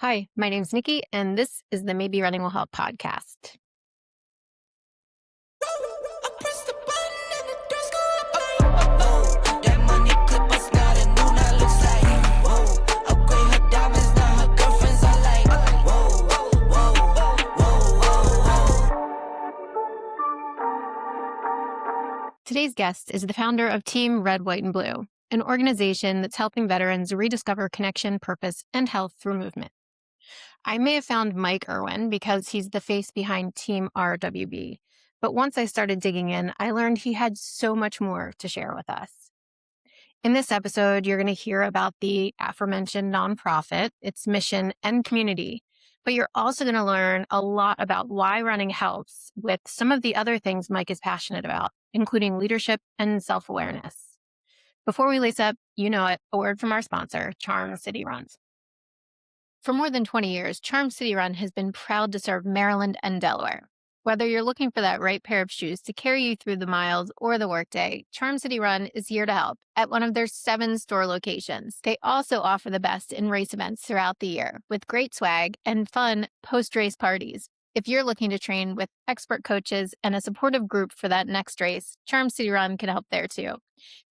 Hi, my name's Nikki, and this is the Maybe Running Will Help podcast. Today's guest is the founder of Team Red, White, and Blue, an organization that's helping veterans rediscover connection, purpose, and health through movement. I may have found Mike Erwin because he's the face behind Team RWB, but once I started digging in, I learned he had so much more to share with us. In this episode, you're going to hear about the aforementioned nonprofit, its mission, and community. But you're also going to learn a lot about why running helps with some of the other things Mike is passionate about, including leadership and self-awareness. Before we lace up, you know it, a word from our sponsor, Charm City Runs. For more than 20 years, Charm City Run has been proud to serve Maryland and Delaware. Whether you're looking for that right pair of shoes to carry you through the miles or the workday, Charm City Run is here to help at one of their 7 store locations. They also offer the best in race events throughout the year with great swag and fun post-race parties. If you're looking to train with expert coaches and a supportive group for that next race, Charm City Run can help there too.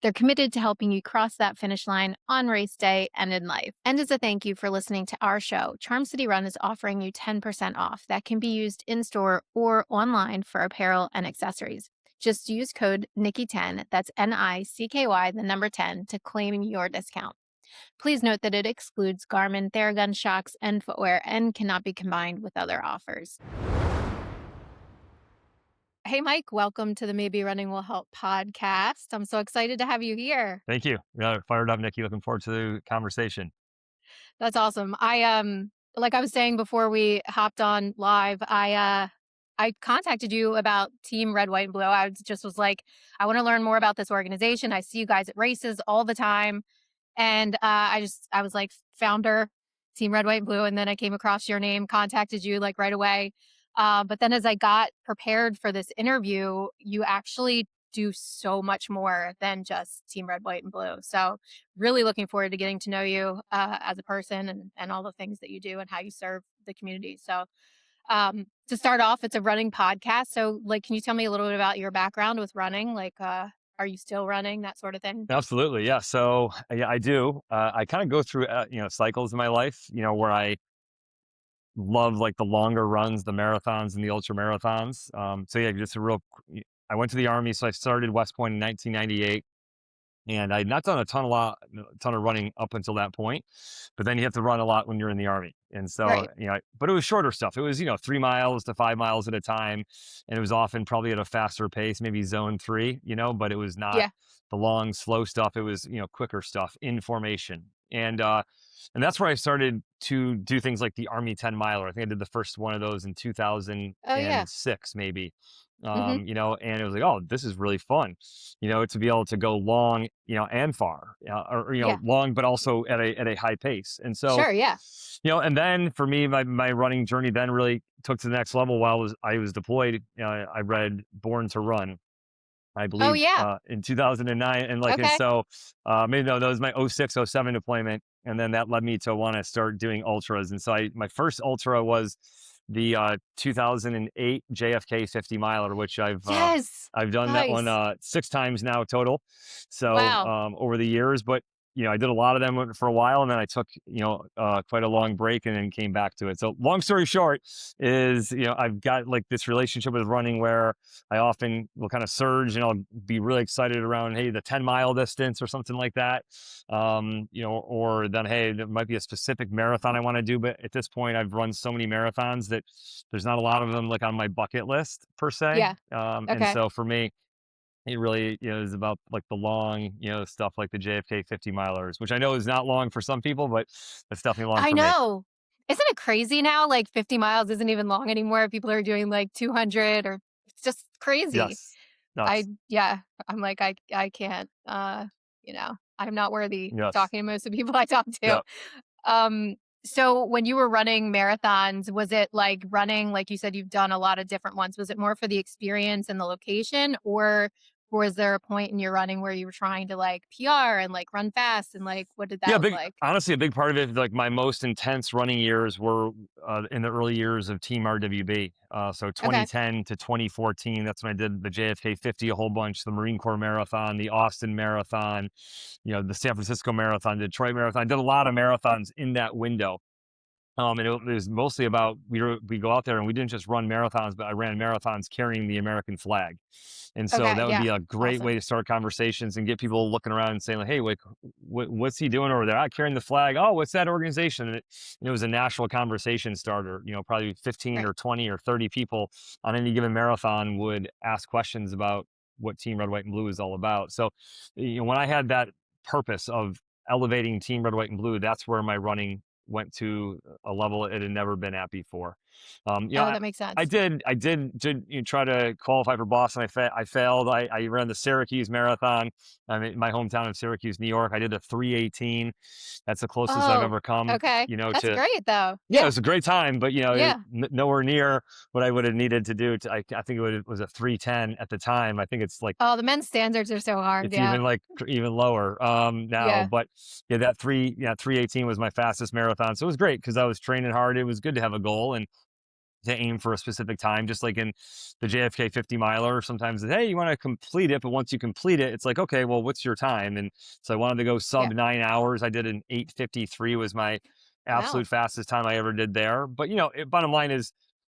They're committed to helping you cross that finish line on race day and in life. And as a thank you for listening to our show, Charm City Run is offering you 10% off that can be used in-store or online for apparel and accessories. Just use code Nikki10, that's N-I-C-K-Y, the number 10, to claim your discount. Please note that it excludes Garmin, Theragun shocks, and footwear and cannot be combined with other offers. Hey, Mike, welcome to the Maybe Running Will Help podcast. I'm so excited to have you here. Thank you. Yeah, fired up, Nikki. Looking forward to the conversation. That's awesome. Like I was saying before we hopped on live, I contacted you about Team Red, White, and Blue. I was like, I want to learn more about this organization. I see you guys at races all the time. And I was like, founder, Team Red, White, and Blue. And then I came across your name, contacted you like right away. But then as I got prepared for this interview, you actually do so much more than just Team Red, White, and Blue. So really looking forward to getting to know you as a person and all the things that you do and how you serve the community. So to start off, it's a running podcast. So like, can you tell me a little bit about your background with running? Like, are you still running, that sort of thing? Absolutely. Yeah. So yeah, I do. I kind of go through, cycles in my life, where I love like the longer runs, the marathons and the ultra marathons. So yeah, just a I went to the Army. So I started West Point in 1998. And I had not done a ton of running up until that point, but then you have to run a lot when you're in the Army. And so, Right. but it was shorter stuff. It was, 3 miles to 5 miles at a time. And it was often probably at a faster pace, maybe zone 3, but it was not Yeah. the long, slow stuff. It was, quicker stuff in formation. And that's where I started to do things like the Army 10 miler. I think I did the first one of those in Oh, yeah. 2006, maybe. Mm-hmm. And it was like, oh, this is really fun, to be able to go long, and far, or, Yeah. long, but also at a high pace. And so, Sure. Yeah. and then for me, my running journey then really took to the next level while I was deployed. I read Born to Run, I Oh, believe, yeah. in 2009. And Okay. so, maybe no, that was my 06, 07 deployment. And then that led me to want to start doing ultras. And so my first ultra was the 2008 JFK 50 miler, which Yes. I've done that one Nice. 6 times now total. So Wow. over the years, but I did a lot of them for a while, and then I took quite a long break and then came back to it. So long story short is I've got like this relationship with running where I often will kind of surge and I'll be really excited around, hey, the 10-mile distance or something like that. Or then, hey, there might be a specific marathon I want to do. But at this point, I've run so many marathons that there's not a lot of them like on my bucket list per se. Yeah. And Okay. so for me, it really, is about like the long, stuff like the JFK 50 milers, which I know is not long for some people, but it's definitely long I for me. know. Isn't it crazy now? Like 50 miles isn't even long anymore. People are doing like 200 or it's just crazy. Yes. Nuts. Yeah, I'm like, I can't, I'm not worthy Yes. talking to most of the people I talk to. Yep. Um, so when you were running marathons, was it like running, like you said, you've done a lot of different ones. Was it more for the experience and the location, or was there a point in your running where you were trying to like PR and like run fast and like what did that Yeah, look big like? honestly, a big part of it, like my most intense running years were in the early years of Team RWB. So Okay. 2010 to 2014, that's when I did the JFK 50 a whole bunch, the Marine Corps Marathon, the Austin Marathon, the San Francisco Marathon, Detroit Marathon. I did a lot of marathons in that window. And it was mostly about we go out there and we didn't just run marathons, but I ran marathons carrying the American flag. And so Okay. that would Yeah. be a great way Awesome. to start conversations and get people looking around and saying, like, hey, like, what's he doing over there? Out carrying the flag. Oh, what's that organization? And it was a national conversation starter. Probably 15 Right. or 20 or 30 people on any given marathon would ask questions about what Team Red, White, and Blue is all about. So, when I had that purpose of elevating Team Red, White, and Blue, that's where my running went to a level it had never been at before. Um, you know, Oh, I, that makes I sense. did, I did try to qualify for Boston. I failed. I ran the Syracuse Marathon. I'm in my hometown of Syracuse, New York. I did a 3:18. That's the closest I've Oh, ever come. okay. That's To great though. yeah, it Yeah. was a great time, but Yeah. nowhere near what I would have needed to do. I think was a 3:10 at the time. I think it's like Oh, the men's standards are so hard. it's Yeah. even like even lower now, Yeah. but yeah, that 3:18 was my fastest marathon. So it was great because I was training hard. It was good to have a goal and to aim for a specific time, just like in the JFK 50 miler. Sometimes, hey, you want to complete it, but once you complete it, it's like, okay, well, what's your time? And so I wanted to go sub Yeah. 9 hours. I did an 8:53 was my Wow. absolute fastest time I ever did there. But bottom line is,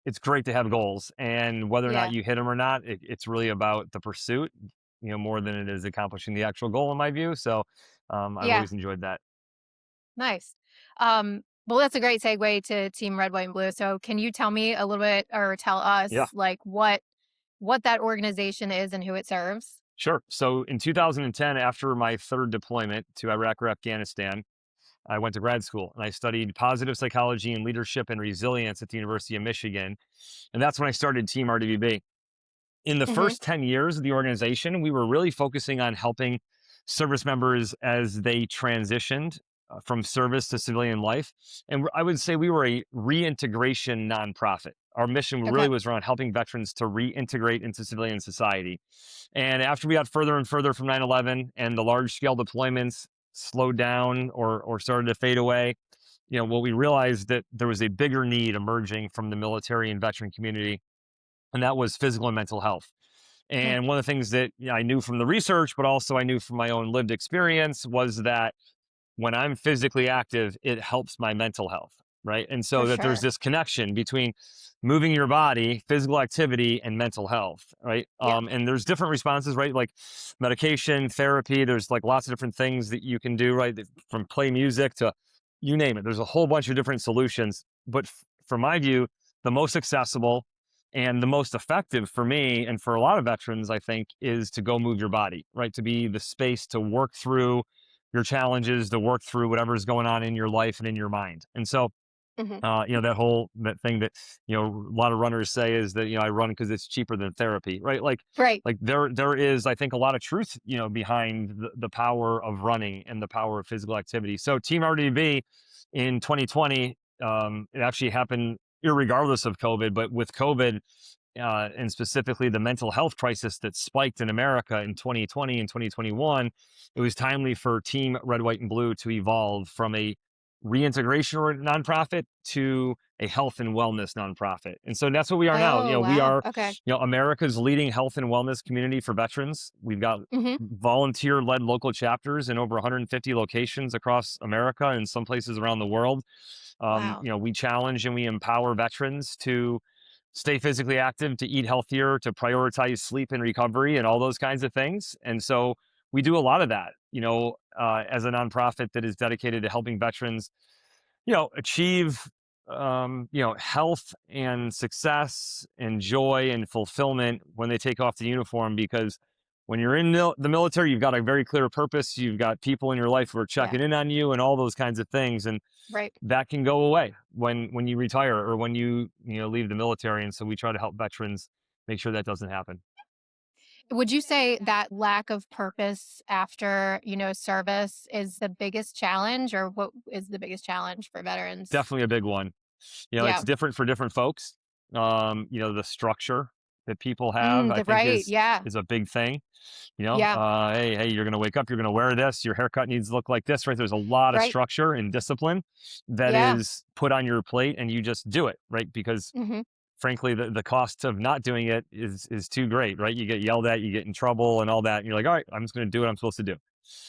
it's great to have goals, and whether or not Yeah. you hit them or not, it's really about the pursuit, more than it is accomplishing the actual goal, in my view. So I've Yeah. always enjoyed that. Nice. Well, that's a great segue to Team Red, White, and Blue. So, can you tell me a little bit, or tell Yeah. us, like what that organization is and who it serves? Sure. So in 2010, after my third deployment to Iraq or Afghanistan, I went to grad school and I studied positive psychology and leadership and resilience at the University of Michigan. And that's when I started Team RWB. In the Hmm. first 10 years of the organization, we were really focusing on helping service members as they transitioned from service to civilian life. And I would say we were a reintegration nonprofit. Our mission really Okay. was around helping veterans to reintegrate into civilian society. And after we got further and further from 9/11 and the large scale deployments slowed down or started to fade away, what we realized that there was a bigger need emerging from the military and veteran community, and that was physical and mental health. Mm. And one of the things that I knew from the research, but also I knew from my own lived experience, was that when I'm physically active, it helps my mental health, right? And For so that there's sure. this connection between moving your body, physical activity, and mental health, right? Yeah. And there's different responses, right? Like medication, therapy. There's like lots of different things that you can do, right? From play music to you name it. There's a whole bunch of different solutions. But from my view, the most accessible and the most effective for me and for a lot of veterans, I think, is to go move your body, right? To be the space to work through your challenges, to work through whatever's going on in your life and in your mind. And so, Hmm. that thing that a lot of runners say is that I run because it's cheaper than therapy, right? Right. Like there is, I think, a lot of truth behind the power of running and the power of physical activity. So Team RDB in 2020, it actually happened irregardless of COVID, but with COVID, and specifically the mental health crisis that spiked in America in 2020 and 2021, it was timely for Team Red, White, and Blue to evolve from a reintegration nonprofit to a health and wellness nonprofit. And so that's what we are now. Oh, We wow. are, Okay. America's leading health and wellness community for veterans. We've got Hmm. volunteer led local chapters in over 150 locations across America and some places around the world. Wow. We challenge and we empower veterans to stay physically active, to eat healthier, to prioritize sleep and recovery, and all those kinds of things. And so we do a lot of that, as a nonprofit that is dedicated to helping veterans, achieve, health and success and joy and fulfillment when they take off the uniform. Because when you're in the military, you've got a very clear purpose. You've got people in your life who are Yeah. checking in on you and all those kinds of things. And Right. that can go away when you retire or when you leave the military. And so we try to help veterans make sure that doesn't happen. Would you say that lack of purpose after, service is the biggest challenge, or what is the biggest challenge for veterans? Definitely a big one. It's Yeah. different for different folks. The structure that people have, I think Right. Yeah. is a big thing. Yeah. Hey, you're going to wake up, you're going to wear this, your haircut needs to look like this, right? There's a lot of Right. structure and discipline that Yeah. is put on your plate, and you just do it, right? Because Hmm. frankly, the cost of not doing it is too great, right? You get yelled at, you get in trouble, and all that, and you're like, all right, I'm just going to do what I'm supposed to do,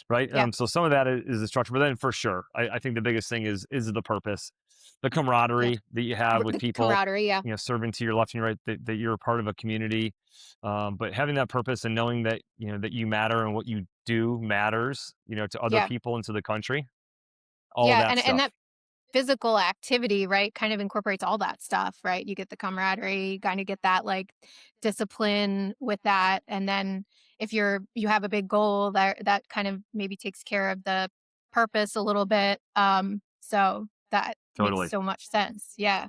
right? Yeah. So some of that is the structure, but then for sure, I think the biggest thing is the purpose, the Yeah. camaraderie that you have with The people, camaraderie. Yeah. serving to your left and your right, that you're a part of a community, but having that purpose and knowing that that you matter and what you do matters, to other Yeah. people and to the country, all of Yeah. that And stuff. that physical activity, right, kind of incorporates all that stuff, right? You get the camaraderie, you kind of get that like discipline with that. And then if you have a big goal that kind of maybe takes care of the purpose a little bit. So that makes Totally. so much sense. Yeah.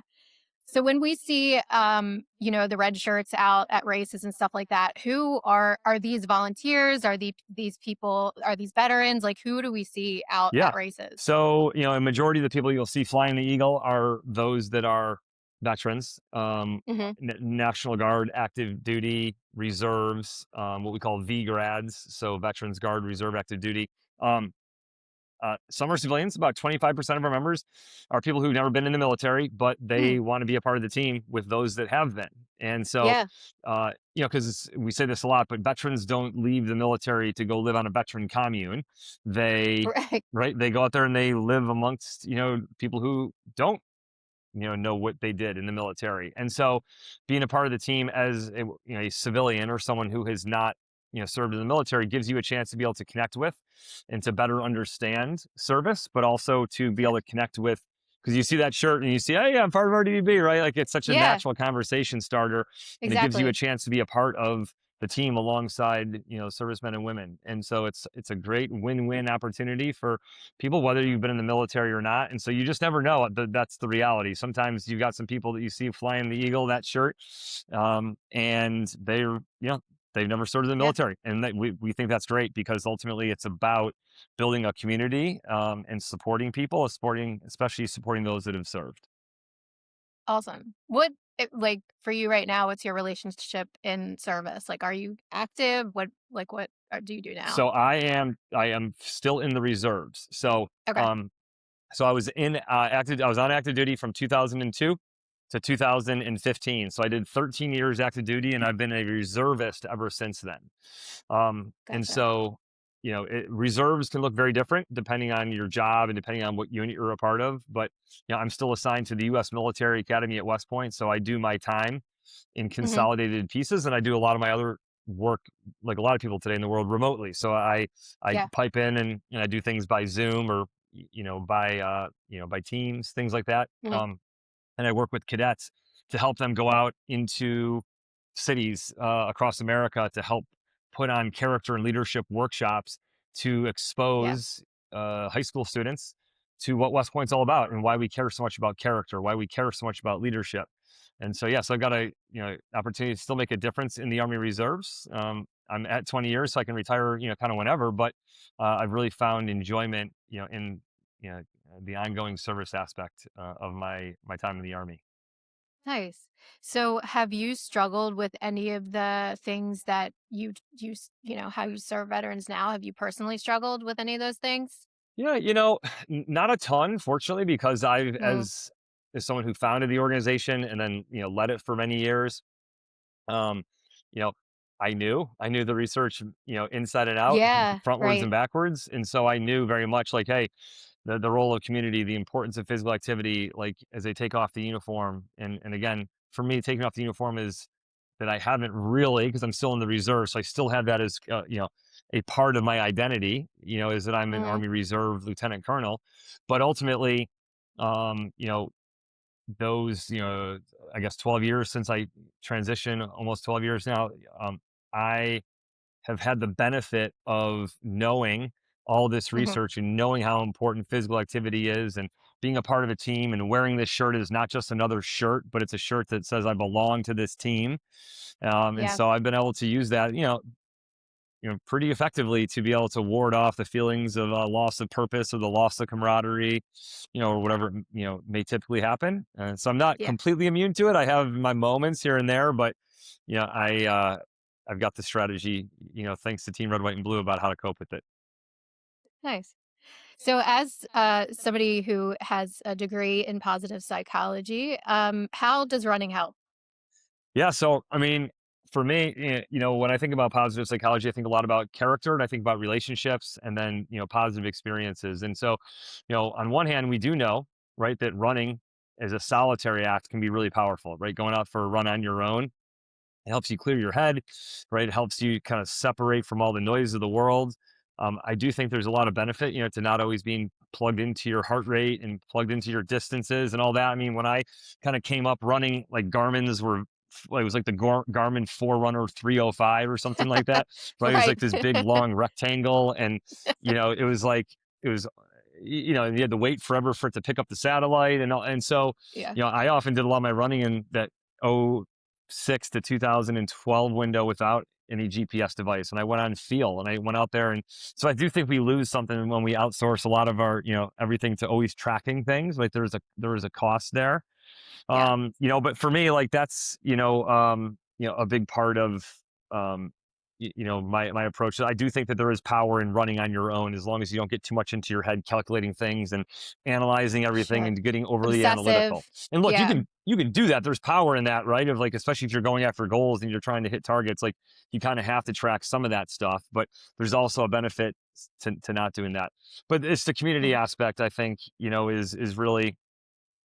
So when we see the red shirts out at races and stuff like that, who are these volunteers? Are these people, are these veterans? Like who do we see out Yeah. at races? So, a majority of the people you'll see flying the Eagle are those that are veterans, Hmm. National Guard, active duty, reserves, what we call V grads. So, Veterans Guard, Reserve, active duty. Um, some are civilians. About 25% of our members are people who've never been in the military, but Mm, they want to be a part of the team with those that have been. And so, yeah. because we say this a lot, but veterans don't leave the military to go live on a veteran commune. They, Right. right, they go out there and they live amongst, people who don't know what they did in the military. And so being a part of the team as a civilian or someone who has not served in the military gives you a chance to be able to connect with and to better understand service, but also to be Yeah. able to connect with, because you see that shirt and you see, hey, yeah, I'm part of RDB, right? Like it's such a Yeah, natural conversation starter, and it gives you a exactly. chance to be a part of the team alongside servicemen and women. And so it's a great win-win opportunity for people, whether you've been in the military or not. And so you just never know. That's the reality. Sometimes you've got some people that you see flying the Eagle, that shirt, and they've never served in the Yeah, military. And we think that's great because ultimately it's about building a community, and supporting people, especially supporting those that have served. awesome. Like for you right now, what's your relationship in service? Like, are you active? What do you do now? So I am still in the reserves. Okay, So I was on active duty from 2002 to 2015. So I did 13 years active duty, and I've been a reservist ever since then. And gotcha. so, reserves can look very different depending on your job and depending on what unit you're a part of. But I'm still assigned to the U.S. Military Academy at West Point, so I do my time in Hmm. consolidated pieces, and I do a lot of my other work, like a lot of people today in the world, remotely. So I Yeah. pipe in, and I do things by Zoom or by Teams, things like that. Hmm. And I work with cadets to help them go out into cities across America to help put on character and leadership workshops to Yeah. expose high school students to what West Point's all about and why we care so much about character, why we care so much about leadership. And so, yeah, so I've got a opportunity to still make a difference in the Army Reserves. I'm at 20 years, so I can retire, kind of whenever. But I've really found enjoyment, in the ongoing service aspect of my time in the Army. Nice. So, have you struggled with any of the things that how you serve veterans now? Have you personally struggled with any of those things? Yeah, not a ton, fortunately, because I've Mm. as someone who founded the organization and then led it for many years. Um, you know, I knew the research, inside and out, Yeah. frontwards and Right. backwards, and so I knew very much like, hey, the role of community, the importance of physical activity, like as they take off the uniform, and again, for me, taking off the uniform is that I haven't really, because I'm still in the reserve, so I still have that as a part of my identity, is that I'm an Hmm. Army Reserve lieutenant colonel, but ultimately, um, you know, those, I guess 12 years since I transitioned, almost 12 years now, I have had the benefit of knowing all this Hmm. research and knowing how important physical activity is, and being a part of a team, and wearing this shirt is not just another shirt, but it's a shirt that says I belong to this team. And Yeah. so I've been able to use that, pretty effectively to be able to ward off the feelings of loss of purpose or the loss of camaraderie, or whatever, may typically happen. And so I'm not Yeah. completely immune to it. I have my moments here and there, but I've got the strategy, thanks to Team Red, White, and Blue about how to cope with it. Nice. So, as somebody who has a degree in positive psychology, how does running help? Yeah. So, I mean, for me, when I think about positive psychology, I think a lot about character and I think about relationships and then, positive experiences. And so, on one hand, we do know, right, that running as a solitary act can be really powerful, right? Going out for a run on your own. It helps you clear your head, right? It helps you kind of separate from all the noise of the world. I do think there's a lot of benefit, to not always being plugged into your heart rate and plugged into your distances and all that. I mean, when I kind of came up running, like Garmin's were, it was like the Garmin Forerunner 305 or something like that, right? It was Right. like this big long rectangle, and it was like it was, and you had to wait forever for it to pick up the satellite and all. And so, Yeah. I often did a lot of my running in that 06 to 2012 window without any GPS device. And I went on feel and I went out there. And so I do think we lose something when we outsource a lot of our, everything to always tracking things. Like there is a cost there. Yeah. But for me, like that's, a big part of, um, my approach. I do think that there is power in running on your own as long as you don't get too much into your head, calculating things and analyzing everything Sure. and getting overly Obsessive. analytical. And look, you Yeah. can, you can do that. There's power in that, right? Of like, especially if you're going after goals and you're trying to hit targets, like you kind of have to track some of that stuff, but there's also a benefit to not doing that. But it's the community Mm. aspect, I think, is really,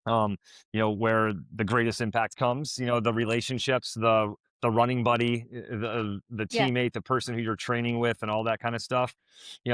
where the greatest impact comes, the relationships, the running buddy, the Yeah. teammate, the person who you're training with and all that kind of stuff.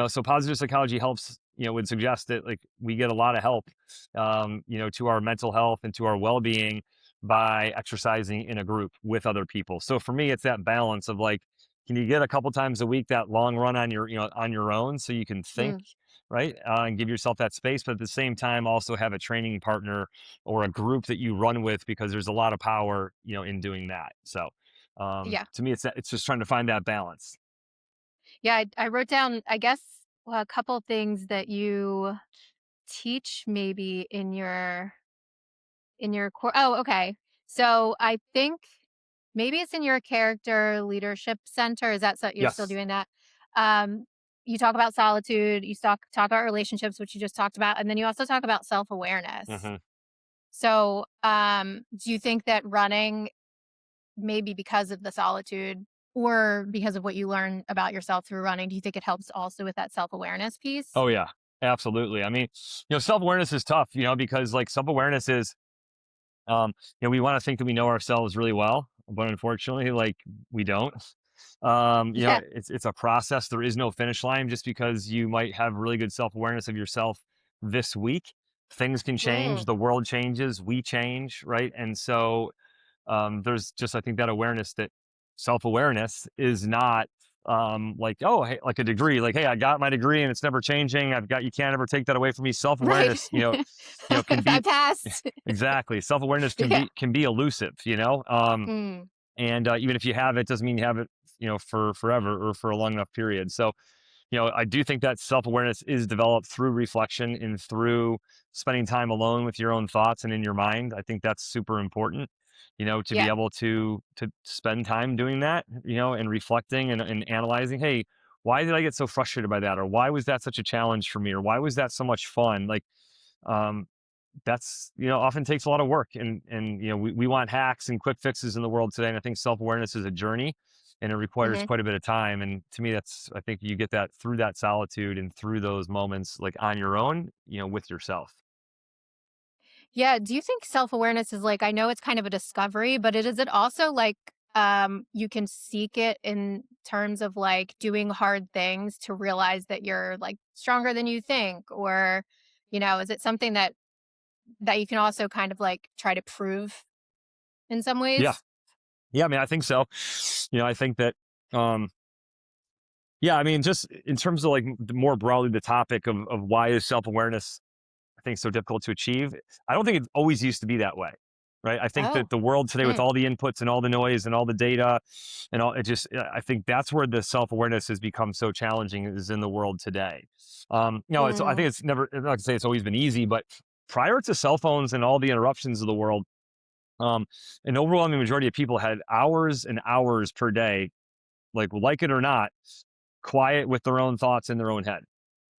So positive psychology helps, would suggest that like we get a lot of help, to our mental health and to our well-being by exercising in a group with other people. So for me, it's that balance of like, can you get a couple times a week that long run on your, on your own so you can think, Mm. right? And give yourself that space, but at the same time, also have a training partner or a group that you run with because there's a lot of power, in doing that. So, Yeah. to me, it's just trying to find that balance. Yeah. I wrote down, I guess, a couple things that you teach maybe in your core. Oh, okay. So I think maybe it's in your character leadership center. Is that so you're still Yes. doing that? Um, you talk about solitude, you talk about relationships, which you just talked about, and then you also talk about self-awareness. Hmm. So, do you think that running, maybe because of the solitude or because of what you learn about yourself through running, do you think it helps also with that self-awareness piece? Oh yeah, absolutely. I mean, self awareness is tough, because like self awareness is, we want to think that we know ourselves really well, but unfortunately, like we don't. Yeah. It's a process. There is no finish line. Just because you might have really good self awareness of yourself this week, things can change. Mm, The world changes. We change, right? And so, there's just, I think, that awareness that self-awareness is not, like, oh hey, like a degree, like, hey, I got my degree and it's never changing, you can't ever take that away from me. right. Self-awareness, can I be passed. exactly, self-awareness can Yeah. be elusive, Mm, and even if you have it, doesn't mean you have it, for forever or for a long enough period. So, I do think that self awareness is developed through reflection and through spending time alone with your own thoughts and in your mind. I think that's super important, to be yeah. able to spend time doing that, and reflecting and analyzing. Hey, why did I get so frustrated by that? Or why was that such a challenge for me? Or why was that so much fun? Like, um, that's, often takes a lot of work, and we want hacks and quick fixes in the world today, and I think self-awareness is a journey and it requires Mhm. quite a bit of time. And to me, that's, I think you get that through that solitude and through those moments like on your own, with yourself. Yeah, do you think self-awareness is like, I know it's kind of a discovery, but is it also like, you can seek it in terms of like doing hard things to realize that you're like stronger than you think? Or, is it something that you can also kind of like try to prove in some Yeah. ways? Yeah, I mean, I think so. I think that, um yeah, I mean, just in terms of like more broadly the topic of why is self-awareness, I think, so difficult to achieve. I don't think it always used to be that way, right? I think that Oh. the world today, with Mm, all the inputs and all the noise and all the data and all, it just, I think that's where the self awareness has become so challenging, is in the world today. I think mm, it's never, I'm not gonna say it's always been easy, but prior to cell phones and all the interruptions of the world, Um, an overwhelming majority of people had hours and hours per day, like it or not, quiet with their own thoughts in their own head,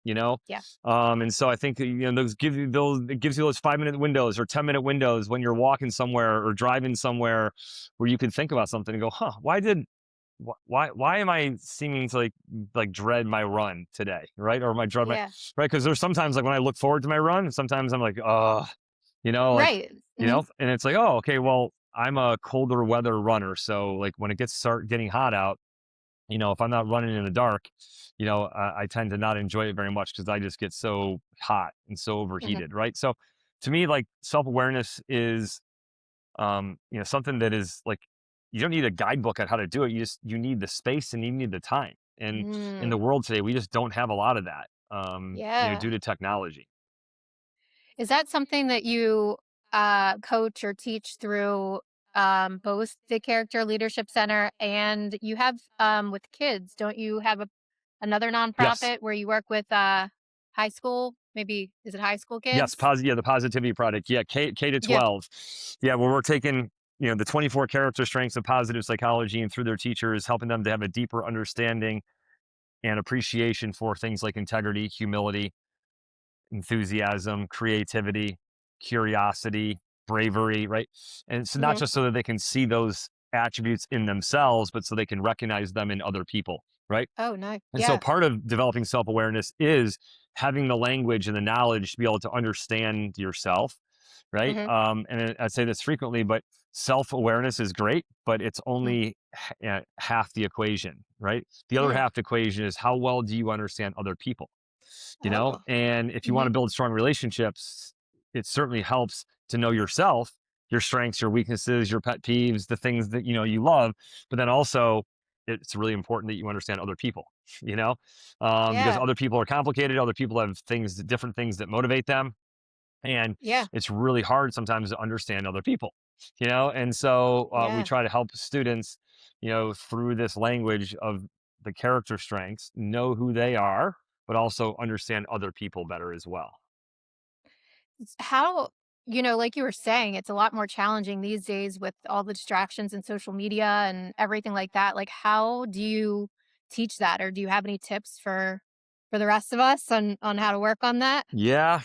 you know? Yeah. And so I think, it gives you those 5-minute windows or 10-minute windows when you're walking somewhere or driving somewhere where you can think about something and go, huh, why am I seeming to dread my run today, right? Or my dread my Yeah. right? Because there's sometimes like when I look forward to my run, sometimes I'm like, you know, like Right. Mhm. and it's like, oh, okay, well, I'm a colder weather runner, so like when it gets start getting hot out, if I'm not running in the dark, I tend to not enjoy it very much because I just get so hot and so Mhm. overheated, right? So to me, like self awareness is something that is like you don't need a guidebook on how to do it. You need the space and you need the time. And in the Mm. world today, we just don't have a lot of that. Yeah. Due to technology. Is that something that you coach or teach through both the Character Leadership Center and you have with kids? Don't you have another Yes. nonprofit where you work with high school? Maybe is it high school Yes. kids? Yeah, the positivity product. Yeah. K to Yeah. 12. Yeah. Where we're taking, the 24 character strengths of positive psychology and through their teachers, helping them to have a deeper understanding and appreciation for things like integrity, humility, enthusiasm, creativity, curiosity, bravery, right? And so not Hmm. just so that they can see those attributes in themselves, but so they can recognize them in other people, right? Oh no. And so Yeah. part of developing self awareness is having the language and the knowledge to be able to understand yourself, right? Hmm. And I say this frequently, but self awareness is great, but it's Mm. only half the equation, right? The other Mm. half the equation is how well do you understand other people? Oh. And if you want Hmm. to build strong relationships, it certainly helps to know yourself, your strengths, your weaknesses, your pet peeves, the things that you love, but then also it's really important that you understand other people, you know because Yeah. other people are complicated, other people have different things that motivate them, and Yeah. it's really hard sometimes to understand other people, and so we Yeah. try to help students, through this language of the character strengths, know who they are, but also understand other people better as well. How, like you were saying, it's a lot more challenging these days with all the distractions and social media and everything like that. Like, how do you teach that, or do you have any tips for the rest of us on how to work on that? Yeah,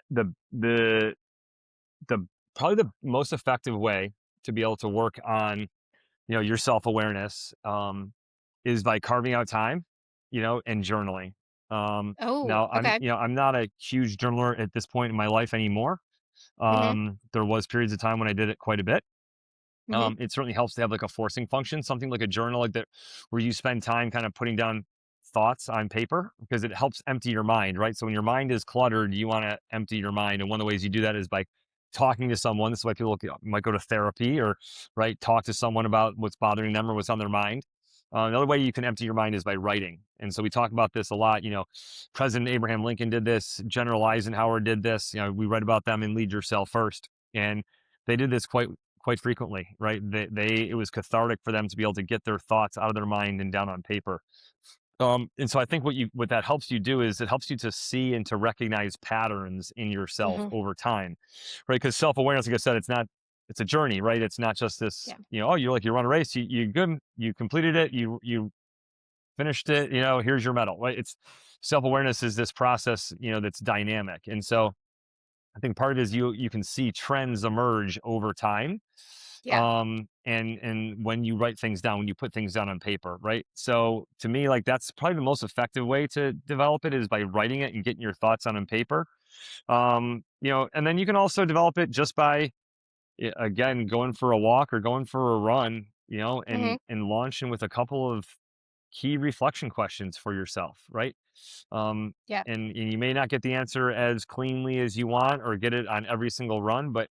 the the the probably the most effective way to be able to work on your self-awareness, is by carving out time, and journaling. Oh, Now okay. I'm not a huge journaler at this point in my life anymore. Mhm. There was periods of time when I did it quite a bit. Mhm. It certainly helps to have like a forcing function, something like a journal like that, where you spend time kind of putting down thoughts on paper because it helps empty your mind, right? So when your mind is cluttered, you want to empty your mind. And one of the ways you do that is by talking to someone. This is why people might go to therapy or, right, talk to someone about what's bothering them or what's on their mind. Another way you can empty your mind is by writing. And so we talk about this a lot. President Abraham Lincoln did this, General Eisenhower did this. We read about them in Lead Yourself First. And they did this quite frequently, right? It was cathartic for them to be able to get their thoughts out of their mind and down on paper. And so I think what that helps you do is it helps you to see and to recognize patterns in yourself Mhm. over time, right? Because self awareness, like I said, it's a journey, right? It's not just this, Yeah. oh, you run a race, you good, you completed it, you finished it, here's your medal, right? It's self awareness is this process, that's dynamic, and so I think part of it is you can see trends emerge over time. Yeah. And when you write things down, when you put things down on paper, right? So to me, like that's probably the most effective way to develop it is by writing it and getting your thoughts on paper. And then you can also develop it just by again going for a walk or going for a run, Mhm. and launching with a couple of key reflection questions for yourself, right? Um, Yeah. and you may not get the answer as cleanly as you want or get it on every single run, but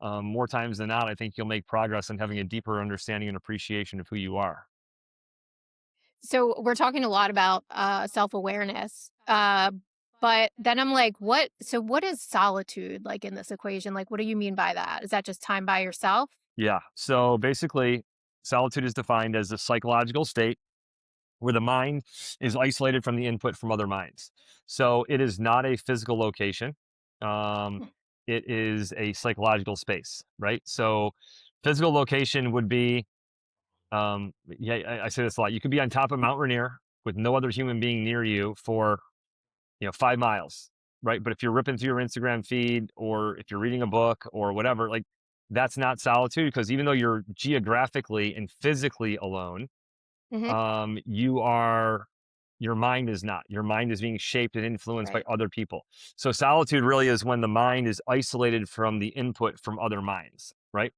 more times than not, I think you'll make progress in having a deeper understanding and appreciation of who you are. So we're talking a lot about self-awareness. But then I'm like, what is solitude like in this equation? Like, what do you mean by that? Is that just time by yourself? Yeah. So basically, solitude is defined as a psychological state where the mind is isolated from the input from other minds. So it is not a physical location. Um, Hmm. it is a psychological space, right? So physical location would be, yeah, I say this a lot. You could be on top of Mount Rainier with no other human being near you for 5 miles, right? But if you're ripping through your Instagram feed or if you're reading a book or whatever, like that's not solitude because even though you're geographically and physically alone, Hmm. you are your mind is not. Your mind is being shaped and influenced by Right. other people. So solitude really is when the mind is isolated from the input from other minds, right?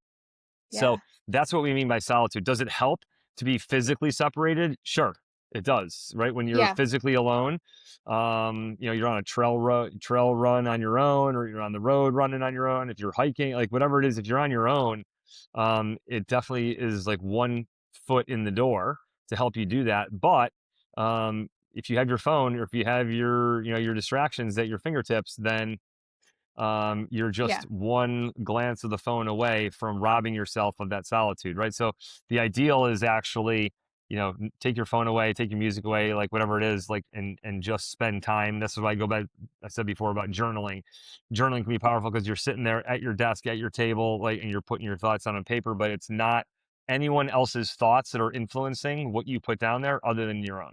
So Yeah. that's what we mean by solitude. Does it help to be physically separated? Sure, it does. Right when you're Yeah. physically alone, you're on a trail run on your own, or you're on the road running on your own. If you're hiking, like whatever it is, if you're on your own, it definitely is like one foot in the door to help you do that. But if you have your phone or if you have your distractions at your fingertips, then you're Yeah. just one glance of the phone away from robbing yourself of that solitude, right? So the ideal is actually, take your phone away, take your music away, like whatever it is, like and just spend time. This is why I go back. I said before about journaling. Journaling can be powerful because you're sitting there at your desk, at your table, like, and you're putting your thoughts down on paper, but it's not anyone else's thoughts that are influencing what you put down there other than your own.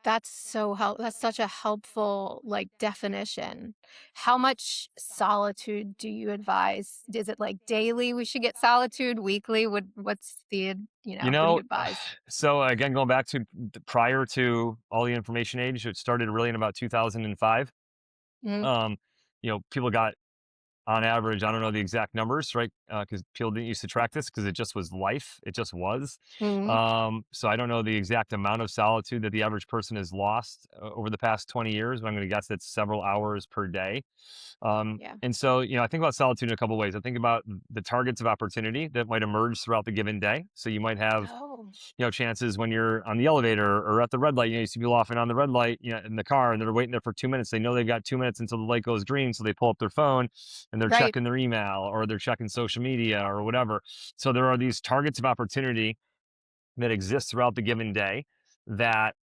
That's such a helpful, like, definition. How much solitude do you advise? Is it, like, daily we should get solitude, weekly? What's the, what do you advise? So again, going back to prior to all the information age, it started really in about 2005. Mhm. um, people got on average, I don't know the exact numbers, right? Because people didn't used to track this because it just was life. It just was. Mhm. So I don't know the exact amount of solitude that the average person has lost over the past 20 years, but I'm going to guess it's several hours per day. Yeah. And so, I think about solitude in a couple ways. I think about the targets of opportunity that might emerge throughout the given day. So you might have Oh, chances when you're on the elevator or at the red light. You see people often on the red light, in the car, and they're waiting there for 2 minutes. They know they've got 2 minutes until the light goes green, so they pull up their phone and they're right. checking their email or they're checking social media or whatever. So there are these targets of opportunity that exist throughout the given day that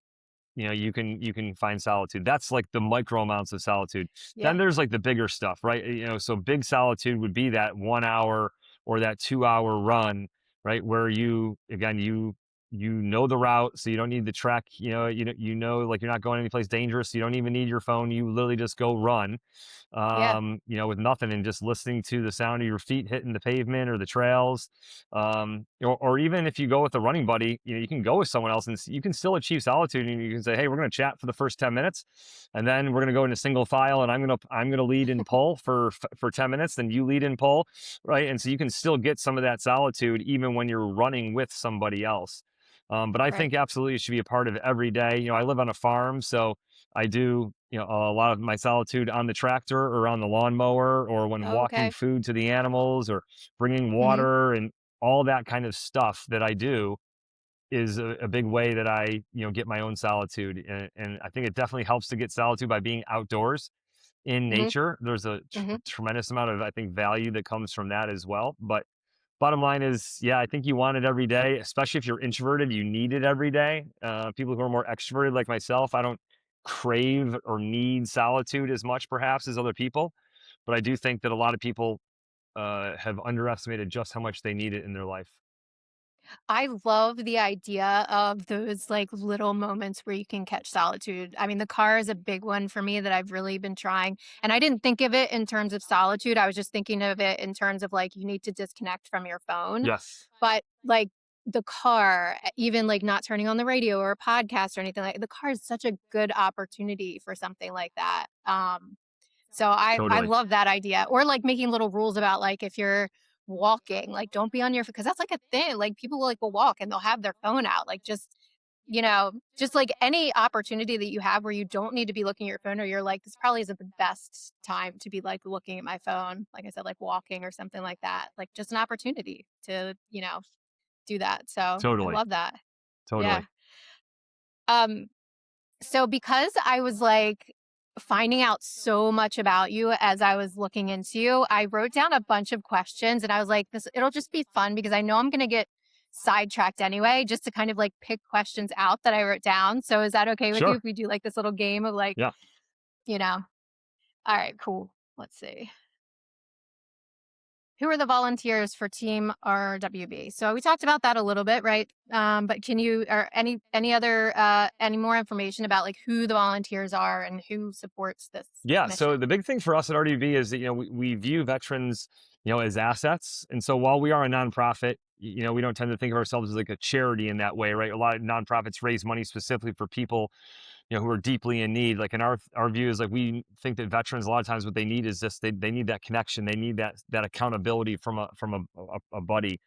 you can find solitude. That's like the micro amounts of solitude. Then Yeah. there's like the bigger stuff, right? So big solitude would be that 1 hour or that 2 hour run, right? Where you know the route, so you don't need the trek. Like you're not going anyplace dangerous. You don't even need your phone. You literally just go run, Yeah. with nothing and just listening to the sound of your feet hitting the pavement or the trails. Or even if you go with a running buddy, you can go with someone else and you can still achieve solitude. And you can say, hey, we're going to chat for the first 10 minutes and then we're going to go into single file and I'm going to lead and pull for 10 minutes. Then you lead and pull, right? And so you can still get some of that solitude even when you're running with somebody else. But I Right. think absolutely it should be a part of every day. I live on a farm, so I do, a lot of my solitude on the tractor or on the lawnmower or when Oh, walking okay. food to the animals or bringing Mhm. water and all that kind of stuff that I do is a big way that I, get my own solitude. And I think it definitely helps to get solitude by being outdoors in Mhm. nature. There's a Mhm. tremendous amount of, I think, value that comes from that as well. But bottom line is, yeah, I think you want it every day, especially if you're introverted, you need it every day. People who are more extroverted like myself, I don't crave or need solitude as much perhaps as other people. But I do think that a lot of people have underestimated just how much they need it in their life. I love the idea of those, like, little moments where you can catch solitude. I mean, the car is a big one for me that I've really been trying, and I didn't think of it in terms of solitude, I was just thinking of it in terms of, like, you need to disconnect from your phone, Yes, but, like, the car, even, like, not turning on the radio or a podcast or anything, like the car is such a good opportunity for something like that. So I totally, love that idea. Or like making little rules about like if you're walking, like don't be on your because that's like a thing. Like people like will walk and they'll have their phone out. Like just like any opportunity that you have where you don't need to be looking at your phone or you're like, this probably isn't the best time to be like looking at my phone. Like I said, like walking or something like that. Like just an opportunity to, do that. So I totally, love that. Yeah. totally. Um so because I was like finding out so much about you as I was looking into you, I wrote down a bunch of questions and I was like, this it'll just be fun because I know I'm gonna get sidetracked anyway, just to kind of like pick questions out that I wrote down. So is that okay with you Sure. if we do like this little game of like, Yeah. you know? All right, cool. let's see. Who are the volunteers for Team RWB? So we talked about that a little bit, right? But can you or any other any more information about like who the volunteers are and who supports this Yeah. So mission? the big thing for us at RDV is that, we view veterans, as assets. And so while we are a nonprofit, we don't tend to think of ourselves as like a charity in that way, right? A lot of nonprofits raise money specifically for people, who are deeply in need. Like in our view is like we think that veterans a lot of times what they need is just they need that connection. They need that accountability from a buddy.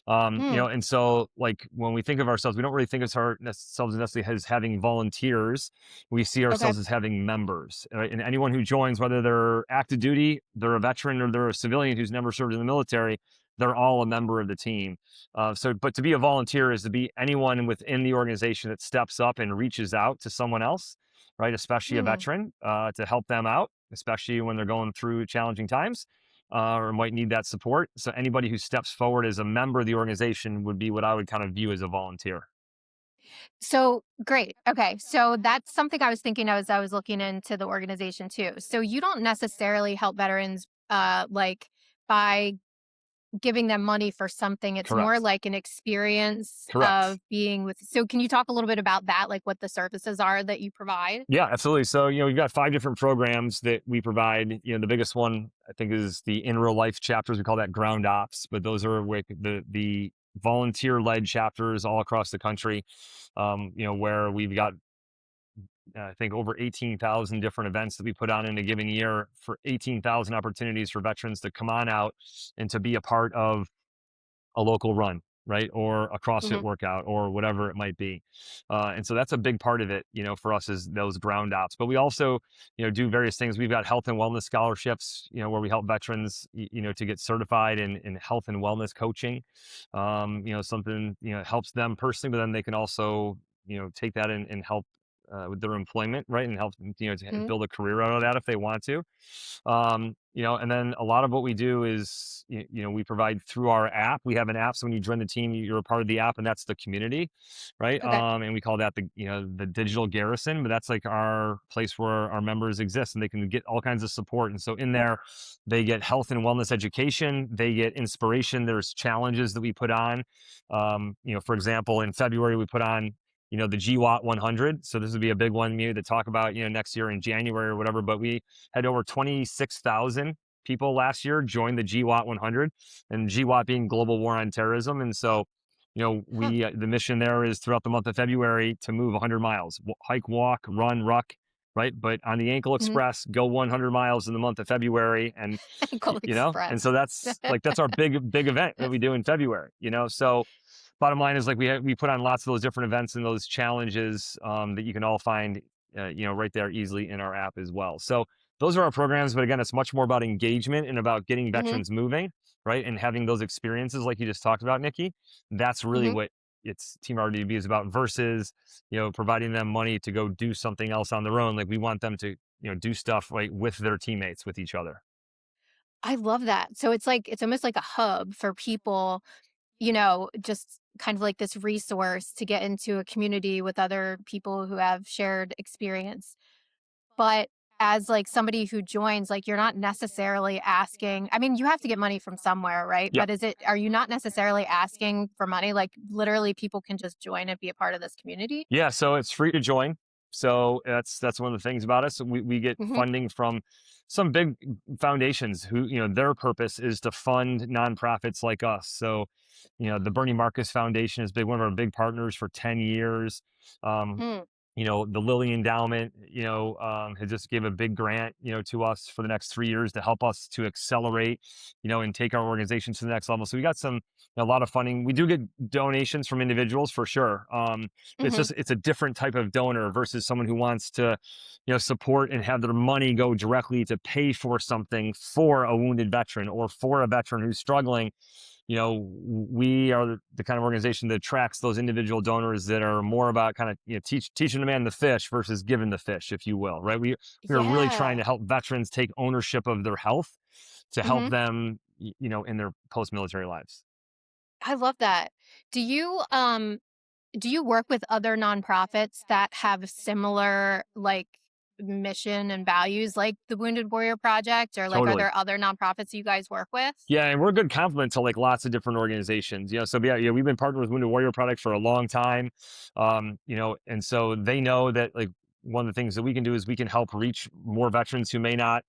Mm, And so like when we think of ourselves, we don't really think of ourselves necessarily as having volunteers. We see okay. ourselves as having members. Right? And anyone who joins, whether they're active duty, they're a veteran, or they're a civilian who's never served in the military, they're all a member of the team. But to be a volunteer is to be anyone within the organization that steps up and reaches out to someone else, right? Especially a Mm. veteran, to help them out, especially when they're going through challenging times, or might need that support. So anybody who steps forward as a member of the organization would be what I would kind of view as a volunteer. So great. Okay. So that's something I was thinking as I was looking into the organization too. So you don't necessarily help veterans like by giving them money for something. It's more Correct. like an experience Correct. of being with. So can you talk a little bit about that, like what the services are that you provide? Yeah, absolutely. So, we've got 5 different programs that we provide. The biggest one I think is the in real life chapters. We call that ground ops, but those are like the volunteer led chapters all across the country. Where we've got I think over 18,000 different events that we put on in a given year for 18,000 opportunities for veterans to come on out and to be a part of a local run, right? Or a CrossFit Hmm. workout or whatever it might be. And so that's a big part of it, for us is those ground ops. But we also, do various things. We've got health and wellness scholarships, where we help veterans, to get certified in health and wellness coaching. Something, helps them personally, but then they can also, take that and help with their employment, right? And help, to Hmm. build a career out of that if they want to. And then a lot of what we do is, we provide through our app. We have an app, so when you join the team, you're a part of the app, and that's the community, right? Okay. And we call that the digital garrison. But that's like our place where our members exist, and they can get all kinds of support. And so in there, they get health and wellness education. They get inspiration. There's challenges that we put on. For example, in February we put on the GWAT 100. So this would be a big one maybe to talk about, next year in January or whatever. But we had over 26,000 people last year join the GWAT 100, and GWAT being Global War on Terrorism. And so, Huh. the mission there is throughout the month of February to move 100 miles, hike, walk, run, ruck, right? But on the Ankle Hmm. Express, go 100 miles in the month of February, and Ankle and so Express. that's our big event that we do in February. So bottom line is like we put on lots of those different events and those challenges, that you can all find right there easily in our app as well. So those are our programs, but again, it's much more about engagement and about getting Hmm. veterans moving, right? And having those experiences like you just talked about, Nikki. That's really Hmm. what it's Team RDB is about versus providing them money to go do something else on their own. Like we want them to do stuff like with their teammates, with each other. I love that. So it's almost like a hub for people, just kind of like this resource to get into a community with other people who have shared experience. But as like somebody who joins, like you're not necessarily asking, I mean, you have to get money from somewhere, right? Yeah. But are you not necessarily asking for money? Like literally people can just join and be a part of this community? Yeah, so it's free to join. So that's one of the things about us. We get Hmm. funding from some big foundations who, their purpose is to fund nonprofits like us. So, the Bernie Marcus Foundation has been one of our big partners for 10 years. Um, Mm. the Lilly Endowment, has just gave a big grant, to us for the next 3 years to help us to accelerate, and take our organization to the next level. So we got a lot of funding. We do get donations from individuals for sure. Hmm. It's a different type of donor versus someone who wants to, support and have their money go directly to pay for something for a wounded veteran or for a veteran who's struggling. We are the kind of organization that attracts those individual donors that are more about kind of teaching the man the fish versus giving the fish, if you will, right? We are really trying Yeah. to help veterans take ownership of their health to help Hmm. them, in their post military lives. I love that. Do you do you work with other nonprofits that have similar like mission and values like the Wounded Warrior Project, or like are Totally. there other nonprofits you guys work with? Yeah, and we're a good complement to like lots of different organizations. So yeah, we've been partnered with Wounded Warrior Product for a long time. And so they know that like one of the things that we can do is we can help reach more veterans who may not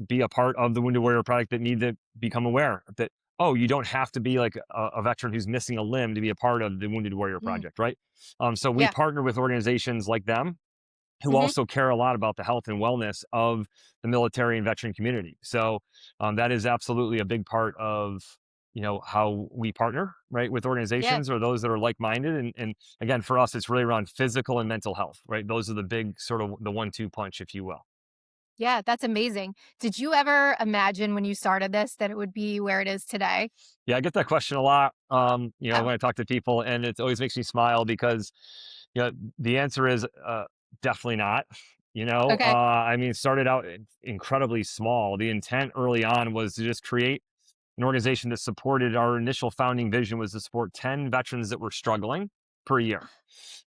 be a part of the Wounded Warrior Product, that need to become aware that, oh, you don't have to be like a veteran who's missing a limb to be a part of the Wounded Warrior Mm, Project, right? So we yeah. partner with organizations like them who Hmm. also care a lot about the health and wellness of the military and veteran community. So that is absolutely a big part of how we partner, right, with Yeah. organizations or those that are like-minded. And again, for us, it's really around physical and mental health, right? Those are the big sort of the 1-2 punch, if you will. Yeah, that's amazing. Did you ever imagine when you started this that it would be where it is today? Yeah, I get that question a lot. Oh, When I talk to people, and it always makes me smile because, the answer is definitely not. okay. I mean, it started out incredibly small. The intent early on was to just create an organization that supported our initial founding vision was to support 10 veterans that were struggling per year.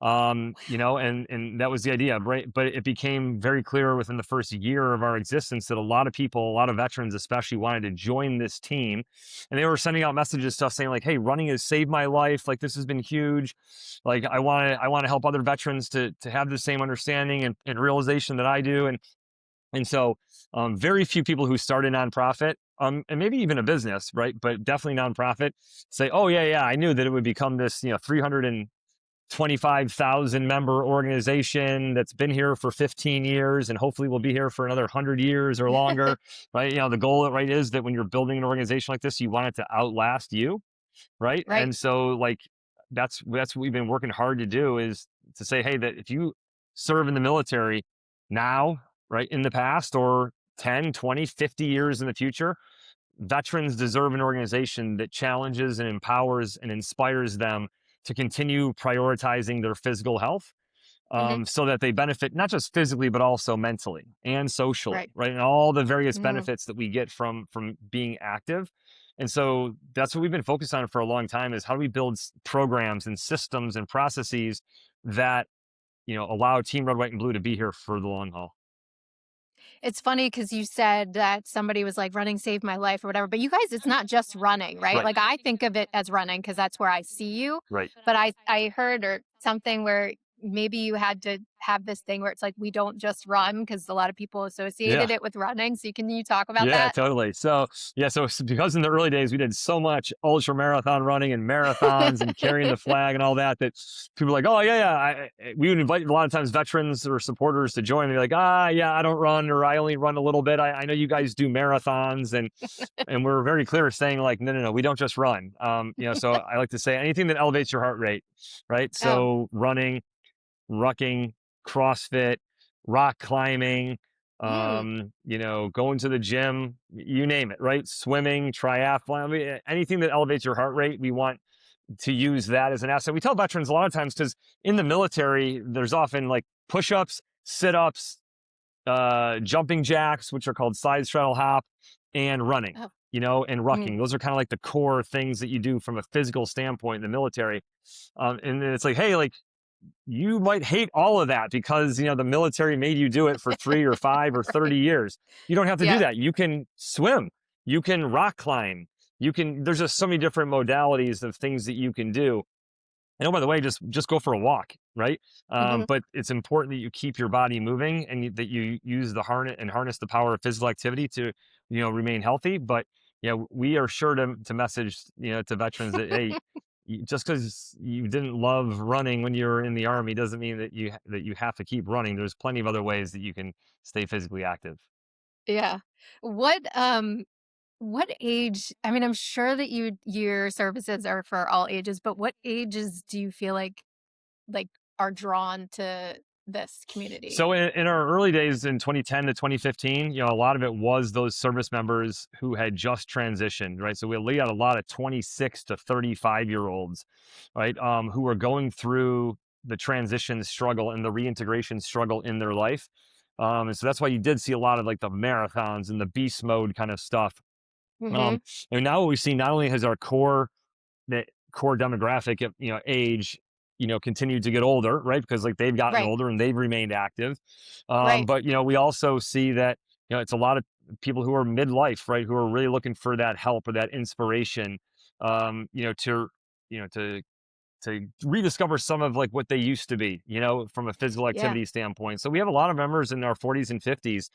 And that was the idea, right? But it became very clear within the first year of our existence that a lot of people, a lot of veterans especially, wanted to join this team. And they were sending out messages to us saying, like, hey, running has saved my life. Like, this has been huge. Like, I want to help other veterans to have the same understanding and realization that I do. And so very few people who start a nonprofit, and maybe even a business, right? But definitely nonprofit, say, oh yeah, I knew that it would become this, 325,000 member organization that's been here for 15 years and hopefully will be here for another 100 years or longer, right? The goal, right, is that when you're building an organization like this, you want it to outlast you, right? Right. And so like that's what we've been working hard to do, is to say, hey, that if you serve in the military now, right, in the past, or 10, 20, 50 years in the future, veterans deserve an organization that challenges and empowers and inspires them to continue prioritizing their physical health, Hmm. so that they benefit not just physically but also mentally and socially, Right. right, and all the various Mm. benefits that we get from being active. And so that's what we've been focused on for a long time, is how do we build programs and systems and processes that allow Team Red, White, and Blue to be here for the long haul. It's funny because you said that somebody was like, running saved my life or whatever, but you guys, it's not just running, right? Right. Like I think of it as running because that's where I see you. Right. But I heard or something where maybe you had to have this thing where it's like we don't just run because a lot of people Yeah. associated it with running. So can you talk about Yeah, that? totally. So, yeah, so because in the early days we did so much ultra marathon running and marathons and carrying the flag and all that, that people were like, oh yeah, yeah. We would invite a lot of times veterans or supporters to join. They're like, yeah, I don't run, or I only run a little bit. I know you guys do marathons, and we're very clear saying like, no, no, no, we don't just run. So I like to say anything that elevates your heart rate, right? Oh. So running, rucking, CrossFit, rock climbing, Mm. going to the gym, you name it, right? Swimming, triathlon, I mean, anything that elevates your heart rate, we want to use that as an asset. We tell veterans a lot of times, because in the military, there's often like push-ups, sit-ups, jumping jacks, which are called side straddle hop, and running, Oh. and Mm. rucking. Those are kind of like the core things that you do from a physical standpoint in the military. And then it's like, hey, like, you might hate all of that because the military made you do it for 3 or 5 or 30 Right. years. You don't have to do Yeah. that. You can swim, you can rock climb, there's just so many different modalities of things that you can do. And oh, by the way, just go for a walk, right? Hmm. But it's important that you keep your body moving, and that you use the harness the power of physical activity to remain healthy. But yeah, we are sure to message to veterans that, hey, just because you didn't love running when you were in the army doesn't mean that you have to keep running. There's plenty of other ways that you can stay physically active. Yeah. What age, I mean, I'm sure that your services are for all ages, but what ages do you feel like are drawn to this community? So in our early days in 2010 to 2015, a lot of it was those service members who had just transitioned, right? So we had a lot of 26 to 35-year-olds, right, who were going through the transition struggle and the reintegration struggle in their life. And so that's why you did see a lot of like the marathons and the beast mode kind of stuff. Mhm. Um, and now what we see, not only has our core demographic, age continued to get older, right? Because like they've gotten Right. older and they've remained active. Right. But we also see that it's a lot of people who are midlife, right, who are really looking for that help or that inspiration, to to rediscover some of like what they used to be, from a physical Yeah. activity standpoint. So we have a lot of members in our 40s and 50s.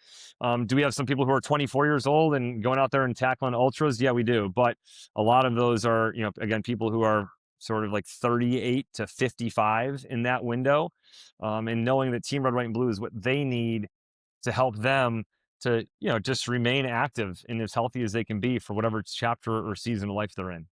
Do we have some people who are 24 years old and going out there and tackling ultras? Yeah, we do. But a lot of those are, again, people who are sort of like 38 to 55 in that window. And knowing that Team Red, White, and Blue is what they need to help them to, just remain active and as healthy as they can be for whatever chapter or season of life they're in.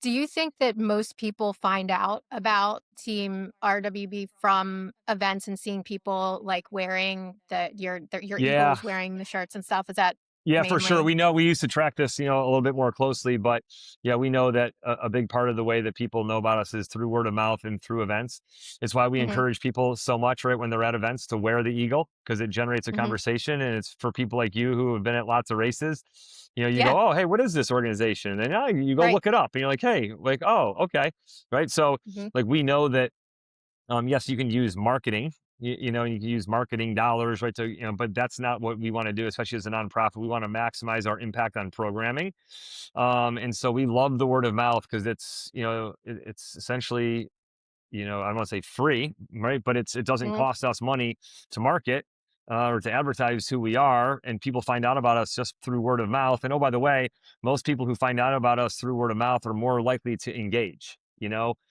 Do you think that most people find out about Team RWB from events and seeing people like wearing your Yeah, Eagles wearing the shirts and stuff? Is that yeah, for sure. mainly? We know we used to track this, a little bit more closely, but yeah, we know that a big part of the way that people know about us is through word of mouth and through events. It's why we Hmm. encourage people so much, right, when they're at events to wear the eagle because it generates a Hmm. conversation, and it's for people like you who have been at lots of races. You Yeah. go, oh, hey, what is this organization? And then you go Right. look it up, and you're like, hey, like, oh, okay, right. So Hmm. like we know that yes, you can use marketing. You can use marketing dollars, right? But that's not what we want to do, especially as a nonprofit. We want to maximize our impact on programming, and so we love the word of mouth because it's essentially, I don't want to say free, right? But it doesn't Hmm. cost us money to market or to advertise who we are, and people find out about us just through word of mouth. And oh, by the way, most people who find out about us through word of mouth are more likely to engage.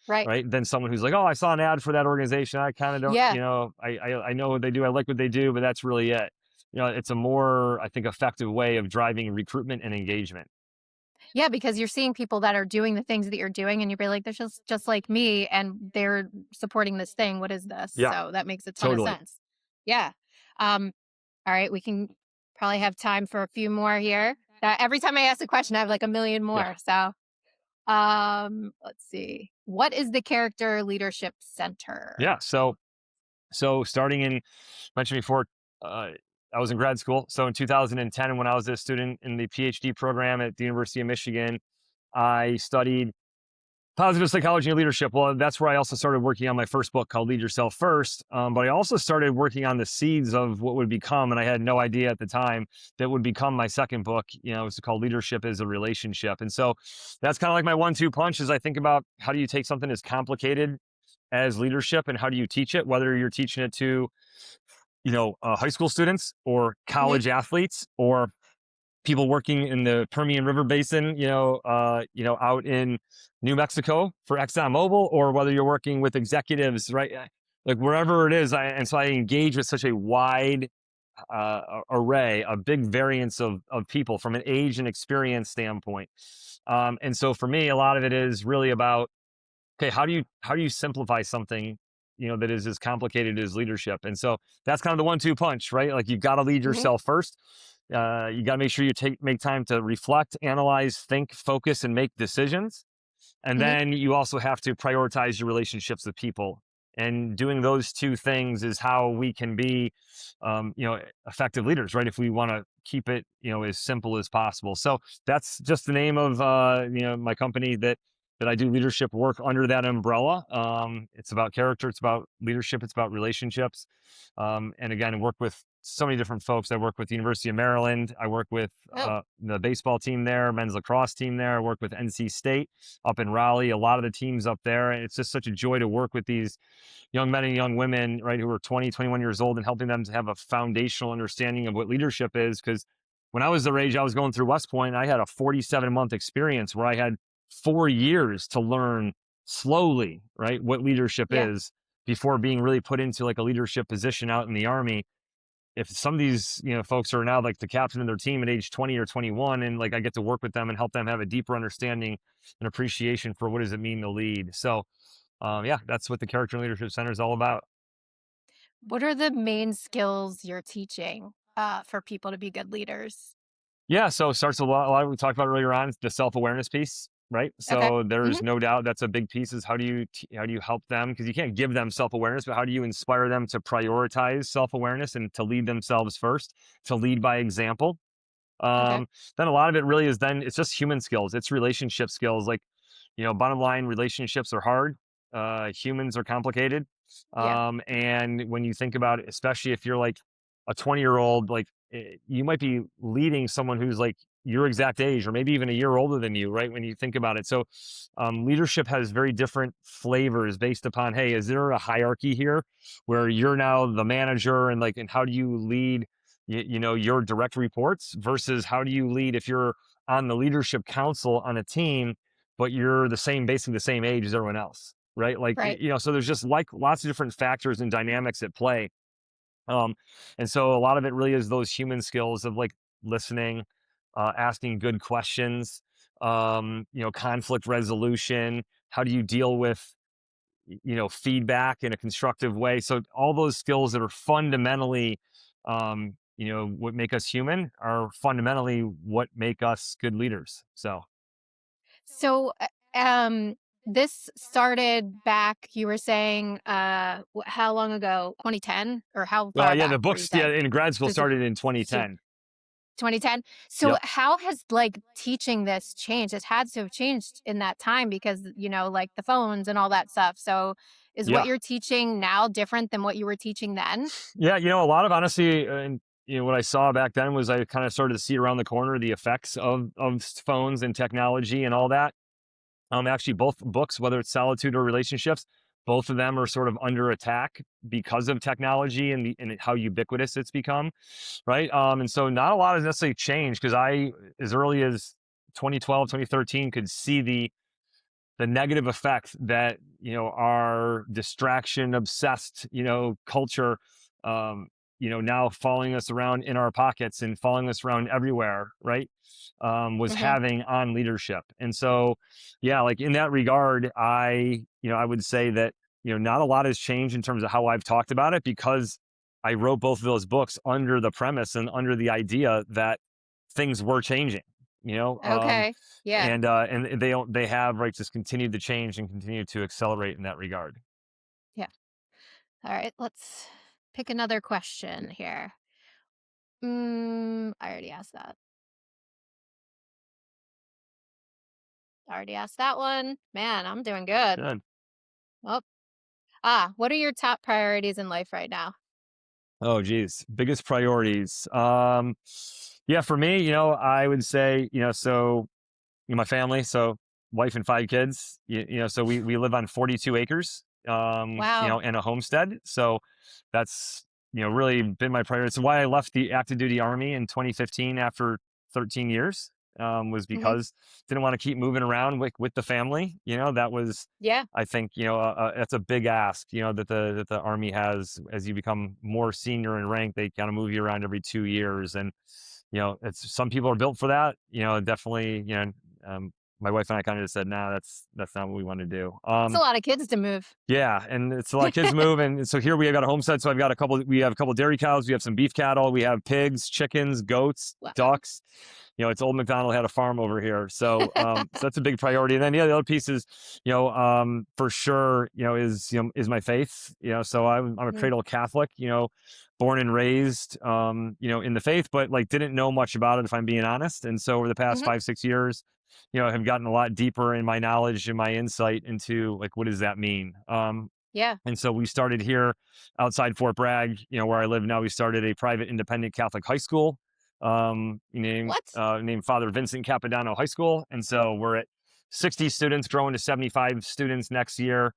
Right. Right? Than someone who's like, oh, I saw an ad for that organization. I kind of don't, Yeah. I know what they do. I like what they do, but that's really it. It's a more, I think, effective way of driving recruitment and engagement. Yeah, because you're seeing people that are doing the things that you're doing and you're like, they're just like me and they're supporting this thing. What is this? Yeah, So that makes a ton of totally. sense. Yeah. Um, all right, we can probably have time for a few more here. Every time I ask a question, I have like a million Yeah. more. So let's see. What is the Character Leadership Center? Yeah. So starting in mentioned before, I was in grad school. So in 2010, when I was a student in the PhD program at the University of Michigan, I studied positive psychology and leadership. Well, that's where I also started working on my first book called Lead Yourself First. But I also started working on the seeds of what would become, and I had no idea at the time that would become my second book. It was called Leadership is a Relationship. And so that's kind of like my 1-2 punch as I think about how do you take something as complicated as leadership and how do you teach it, whether you're teaching it to high school students or Hmm. college athletes or people working in the Permian River Basin, out in New Mexico for ExxonMobil, or whether you're working with executives, right? Like wherever it is. And so I engage with such a wide array, a big variance of people from an age and experience standpoint. And so for me, a lot of it is really about, okay, how do you simplify something, that is as complicated as leadership? And so that's kind of the 1-2 punch, right? Like you've got to lead Hmm. yourself first. You got to make sure you make time to reflect, analyze, think, focus, and make decisions. And Hmm. then you also have to prioritize your relationships with people. And doing those two things is how we can be, effective leaders, right? If we want to keep it, as simple as possible. So that's just the name of, my company that I do leadership work under that umbrella. It's about character, it's about leadership, it's about relationships. And again, I work with so many different folks. I work with the University of Maryland. I work with Oh, the baseball team there, men's lacrosse team there. I work with NC State up in Raleigh, a lot of the teams up there. And it's just such a joy to work with these young men and young women, right, who are 20, 21 years old and helping them to have a foundational understanding of what leadership is. Because when I was their age, I was going through West Point. I had a 47-month experience where I had 4 years to learn slowly, right, what leadership yeah. is before being really put into like a leadership position out in the Army. If some of these folks are now like the captain of their team at age 20 or 21, and like I get to work with them and help them have a deeper understanding and appreciation for what does it mean to lead. So yeah, that's what the Character and Leadership Center is all about. What are the main skills you're teaching for people to be good leaders? Yeah, so it starts a lot we talked about earlier on, the self-awareness piece, right? Okay. So there's Hmm. no doubt that's a big piece is how do you help them, because you can't give them self-awareness, but how do you inspire them to prioritize self-awareness and to lead themselves first, to lead by example. Okay. Then a lot of it really is then it's just human skills. It's relationship skills. Like, bottom line, relationships are hard. humans are complicated. Yeah. And when you think about it, especially if you're like a 20-year-old, like you might be leading someone who's like your exact age or maybe even a year older than you, right? When you think about it. So leadership has very different flavors based upon, hey, is there a hierarchy here where you're now the manager and like, and how do you lead, your direct reports versus how do you lead if you're on the leadership council on a team, but you're basically the same age as everyone else, right? Like, Right. so there's just like lots of different factors and dynamics at play. Um, and so a lot of it really is those human skills of like listening, asking good questions, conflict resolution. How do you deal with, feedback in a constructive way? So all those skills that are fundamentally, what make us human are fundamentally what make us good leaders. So So, this started back, you were saying, how long ago? 2010, or how far yeah, the back were you books, yeah, saying? in grad school So, started in so 2010. 2010. So Yep. how has like teaching this changed? It had to have changed in that time because, like the phones and all that stuff. So is what Yeah. you're teaching now different than what you were teaching then? Yeah, a lot of honesty, and what I saw back then was I kind of started to see around the corner the effects of phones and technology and all that. Actually, both books, whether it's Solitude or Relationships, both of them are sort of under attack because of technology and how ubiquitous it's become, right? And so not a lot has necessarily changed because I, as early as 2012, 2013, could see the negative effect that our distraction obsessed culture, um now following us around in our pockets and following us around everywhere, right, was Hmm. having on leadership. And so yeah, like in that regard, I would say that not a lot has changed in terms of how I've talked about it because I wrote both of those books under the premise and under the idea that things were changing, you know um Okay. Yeah. and they have, right, just continued to change and continue to accelerate in that regard. Yeah. All right. Let's pick another question here. I already asked that. I already asked that one. Man, I'm doing good. Good. Oh, what are your top priorities in life right now? Oh geez, biggest priorities. Yeah, for me, I would say, so my family, so wife and 5 kids. So we live on 42 acres, Wow. and a homestead. So that's really been my priority. It's why I left the active duty army in 2015 after 13 years. Was Hmm. because didn't want to keep moving around with the family. That was, Yeah. I think, that's a big ask. That the army has as you become more senior in rank. They kind of move you around every 2 years, and it's some people are built for that. Definitely. My wife and I kind of just said, "No, that's not what we want to do." It's a lot of kids to move. Yeah, and it's a lot of kids move, and so here we have got a homestead. So we have a couple dairy cows, we have some beef cattle, we have pigs, chickens, goats, Wow. ducks. It's old McDonald had a farm over here, so that's a big priority. And then the other piece is, for sure, is my faith. So I'm a Mm, cradle Catholic. Born and raised, in the faith, but like didn't know much about it if I'm being honest. And so over the past mhm. 5 6 years, have gotten a lot deeper in my knowledge and my insight into like what does that mean. Yeah. And so we started here outside Fort Bragg, where I live now. We started a private independent Catholic high school, What? named Father Vincent Capodanno High School. And so we're at 60 students, growing to 75 students next year.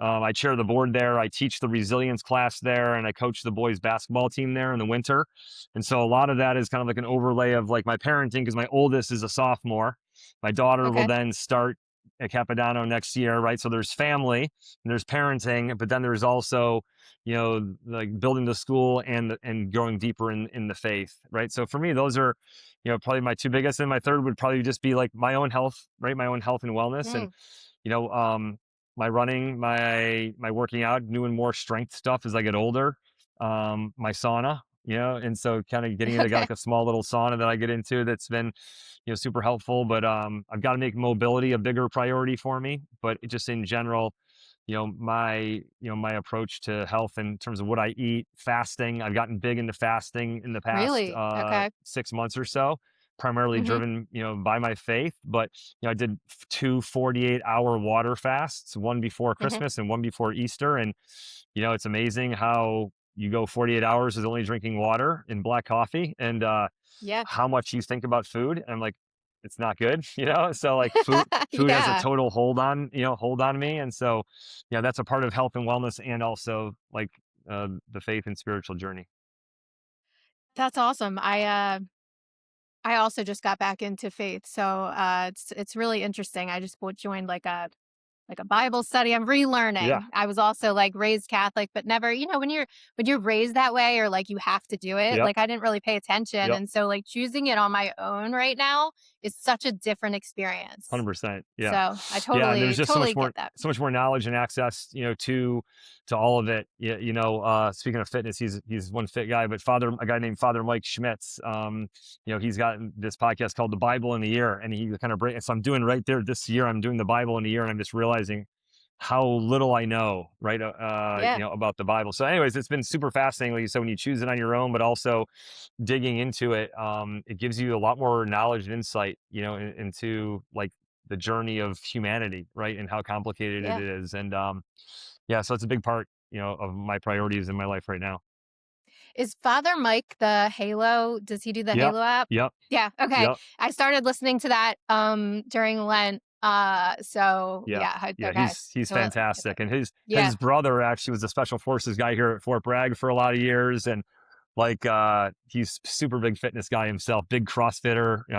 I chair the board there. I teach the resilience class there, and I coach the boys basketball team there in the winter. And so a lot of that is kind of like an overlay of like my parenting because my oldest is a sophomore. My daughter will Okay. then start at Capodanno next year, right? So there's family and there's parenting, but then there's also, like building the school and going deeper in the faith, right? So for me, those are, probably my two biggest. And my third would probably just be like my own health, right? My own health and wellness, and Mm, you know, um, my running, my working out, doing more strength stuff as I get older. My sauna, and so kind of getting into, I got okay. like a small little sauna that I get into that's been, super helpful. But I've got to make mobility a bigger priority for me. But just in general, my approach to health in terms of what I eat, fasting. I've gotten big into fasting in the past Really? Okay. 6 months or so. primarily Hmm. driven, by my faith. But, I did two 48-hour water fasts, one before Hmm. Christmas and one before Easter. And, it's amazing how you go 48 hours with only drinking water and black coffee, and Yeah. how much you think about food. And I'm like, it's not good, So like food has a Yeah. total hold on me. And so, that's a part of health and wellness, and also like the faith and spiritual journey. That's awesome. I also just got back into faith, so it's really interesting. I just joined like a Bible study. I'm Yeah. relearning. I was also like raised Catholic, but never, when you're raised that way or like you have to do it, Yep. like I didn't really pay attention. Yep. And so like choosing it on my own right now is such a different experience. 100%. Yeah. So I Yeah. And there's totally, just totally get that. so much more knowledge and access, to all of it. Yeah. Speaking of fitness, he's one fit guy, but a guy named Father Mike Schmitz, he's got this podcast called The Bible in a Year, and he kind of so I'm doing right there this year. I'm doing the Bible in a year, and I'm just realizing how little I know, right? Yeah. About the Bible. So anyways, it's been super fascinating. Like you said, when you choose it on your own, but also digging into it, it gives you a lot more knowledge and insight, into like the journey of humanity, right? And how complicated it Yeah. is. And yeah, so it's a big part, of my priorities in my life right now. Is Father Mike the Halo? Does he do the Yep. Halo app? Yep. Yeah. Okay. Yep. I started listening to that during Lent. So Yeah. yeah. Yeah. Okay. He's So fantastic. And his yeah. brother actually was a special forces guy here at Fort Bragg for a lot of years. And like he's super big fitness guy himself, big CrossFitter, and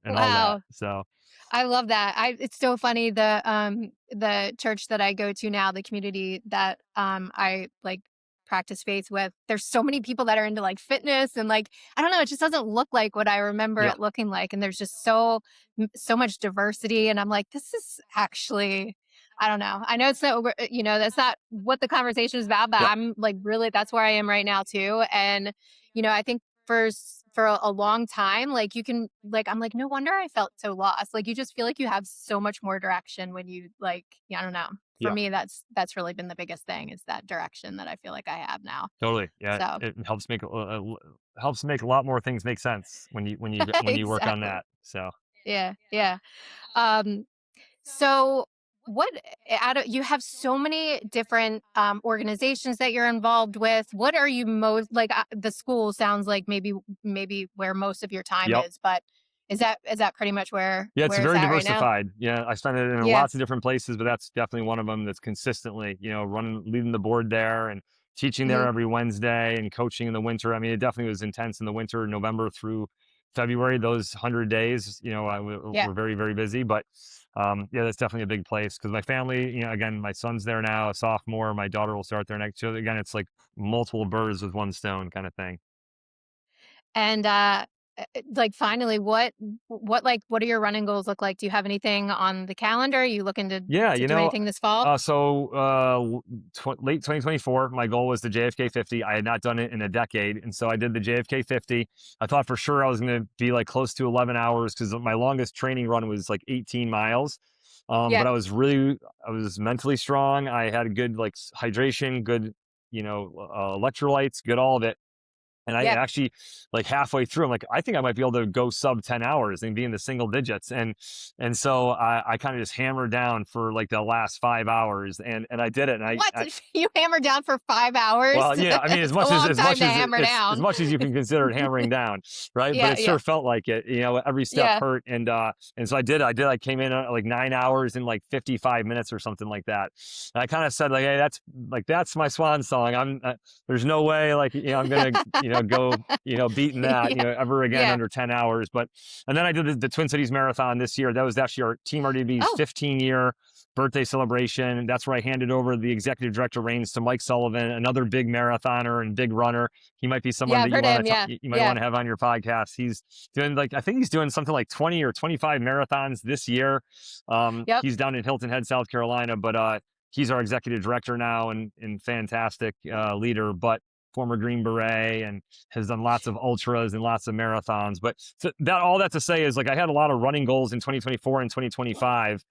all that. Wow. So I love that. It's so funny the church that I go to now, the community that I like practice faith with. There's so many people that are into like fitness and like I don't know, it just doesn't look like what I remember yeah. it looking like and there's just so much diversity and I'm like this is actually I don't know. I know it's not that's not what the conversation is about, but Yep. I'm like really that's where I am right now too and I think for a long time like you can like I'm like no wonder I felt so lost like you just feel like you have so much more direction when you like yeah, I don't know for Yeah. me that's really been the biggest thing is that direction that I feel like I have now Totally. Yeah. so It helps make a lot more things make sense when you work on exactly that. So yeah yeah um so what out of you have so many different organizations that you're involved with what are you most like the school sounds like maybe where most of your time yep. is but is that pretty much Yeah, it's where it's very at right now diversified. Yeah, I spent it in yeah lots of different places, but that's definitely one of them that's consistently, leading the board there and teaching there hmm every Wednesday and coaching in the winter. I mean, it definitely was intense in the winter, November through February. Those 100 days, yeah were very, very busy. But yeah, that's definitely a big place because my family, again, my son's there now, a sophomore. My daughter will start there next year. Again, it's like multiple birds with one stone kind of thing. and like finally what do your running goals look like do you have anything on the calendar are you looking to Yeah, do anything this fall late 2024, my goal was the JFK 50. I had not done it in a decade, and so I did the JFK 50. I thought for sure I was going to be like close to 11 hours because my longest training run was like 18 miles. yeah But I was mentally strong. I had good like hydration, good, electrolytes, good all of it. And I yeah actually, like halfway through, I'm like, I think I might be able to go sub 10 hours and be in the single digits. And so I kind of just hammered down for like the last 5 hours, and I did it. And what I you hammered down for 5 hours well, yeah, I mean, it's a long time to hammer as down much as you can consider it hammering down, right? But yeah it yeah sure felt like it. Every step yeah hurt, and so I did. I came in at like 9 hours in like 55 minutes or something like that. And I kind of said like, hey, that's my swan song. There's no way like I'm gonna go beating that yeah ever again yeah under 10 hours. But and then I did the Twin Cities Marathon this year. That was actually our Team RWB's oh 15-year birthday celebration. And that's where I handed over the executive director reins to Mike Sullivan, another big marathoner and big runner. He might be someone yeah that I've heard him you might yeah want to have on your podcast. He's doing like, I think he's doing something like 20 or 25 marathons this year. yep He's down in Hilton Head, South Carolina, but he's our executive director now and fantastic leader, but former Green Beret, and has done lots of ultras and lots of marathons. But all that to say is like I had a lot of running goals in 2024 and 2025.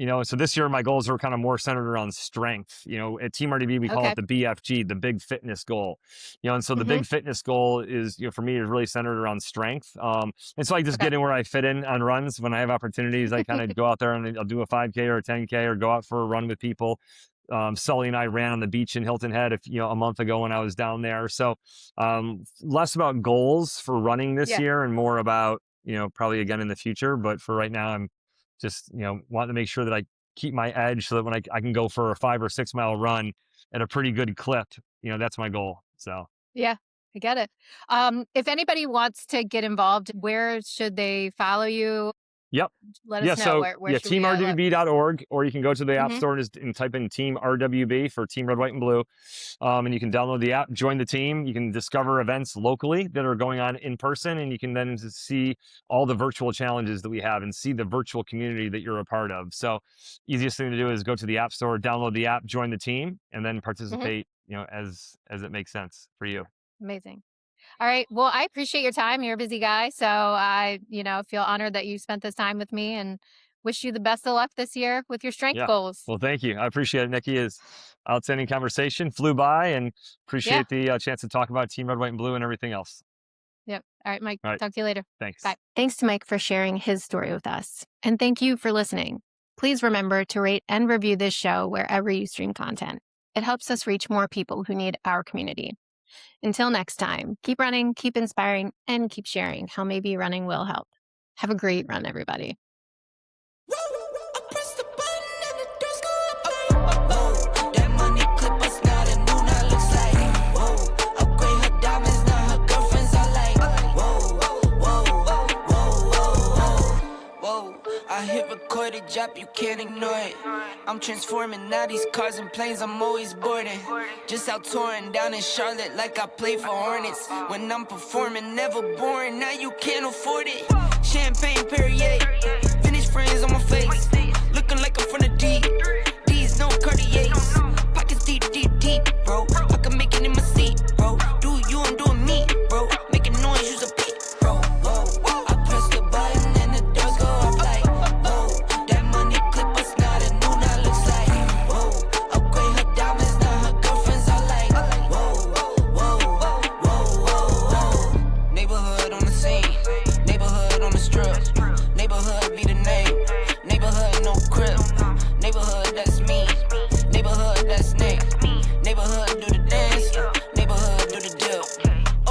So this year my goals are kind of more centered around strength. At Team RDB we call Okay. it the BFG, the big fitness goal. And so the Hmm. big fitness goal is, for me, is really centered around strength. And so I just Okay. get in where I fit in on runs. When I have opportunities, I kind of go out there and I'll do a 5K or a 10K or go out for a run with people. Sully and I ran on the beach in Hilton Head, a month ago when I was down there. So less about goals for running this Yeah. year and more about, probably again in the future. But for right now, I'm just, wanting to make sure that I keep my edge so that when I can go for a 5 or 6 mile run at a pretty good clip, that's my goal. So, Yeah. I get it. If anybody wants to get involved, where should they follow you? yep. Let Yeah. us know. So, Where yeah, should we look? teamrwb.org, or you can go to the App Hmm. Store and type in Team RWB for Team Red, White, and Blue. And you can download the app, join the team. You can discover events locally that are going on in person, and you can then see all the virtual challenges that we have and see the virtual community that you're a part of. So, easiest thing to do is go to the App Store, download the app, join the team, and then Hmm. participate, as it makes sense for you. Amazing. All right. Well, I appreciate your time. You're a busy guy. So I, feel honored that you spent this time with me and wish you the best of luck this year with your strength Yeah. goals. Well, thank you. I appreciate it, Nikki. Is outstanding conversation. Flew by, and Yeah. appreciate the chance to talk about Team Red, White, and Blue and everything else. Yep. All right, Mike. All right. Talk to you later. Thanks. Bye. Thanks to Mike for sharing his story with us. And thank you for listening. Please remember to rate and review this show wherever you stream content. It helps us reach more people who need our community. Until next time, keep running, keep inspiring, and keep sharing how maybe running will help. Have a great run, everybody. I press the button and the doors go up. Whoa, that money clip us now, the new now looks like. Whoa, upgrade her diamonds, now her girlfriends are like. Whoa, whoa, whoa, whoa, whoa. I hit record a drop, you can't ignore it. I'm transforming now these cars and planes, I'm always boarding. Just out touring down in Charlotte like I play for Hornets. When I'm performing, never boring, now you can't afford it. Champagne Perrier, Finnish friends on my face. Looking like I'm from the deep. These no Cartiers. Pockets deep, deep, deep, bro. I can make it in my seat, bro. Do you, I'm doing me, bro. Making noise, use a beat, bro. Whoa, I press the button and the doors go up like. Whoa, that money clip us now, the new now looks like. Whoa, upgrade her diamonds, now her girlfriends are like. Whoa, whoa, whoa, whoa, whoa. Neighborhood on the scene, neighborhood on the strip. Neighborhood be the name, neighborhood no crib. Neighborhood that's me, neighborhood that's Nick. Neighborhood do the dance, neighborhood do the deal.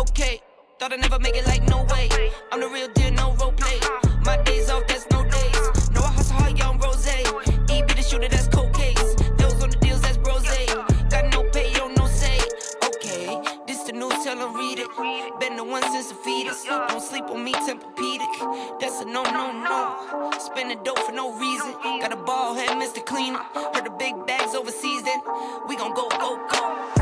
Okay, thought I'd never make it like no way. I'm the real deal, no role play. My days off, that's no days. No, I hustle hard, young rose. E be the shooter, that's cold case. Those on the deals, that's brose. Got no pay, yo, no say. Okay, this the news, tell 'em read it. Been the one since the fetus. Don't sleep on me, Tempur-Pedic. That's a no, no, no. Spending dope for no reason. Got a ball head, Mr. Cleaner. Heard the big bags overseas, then we gon' go, go, go.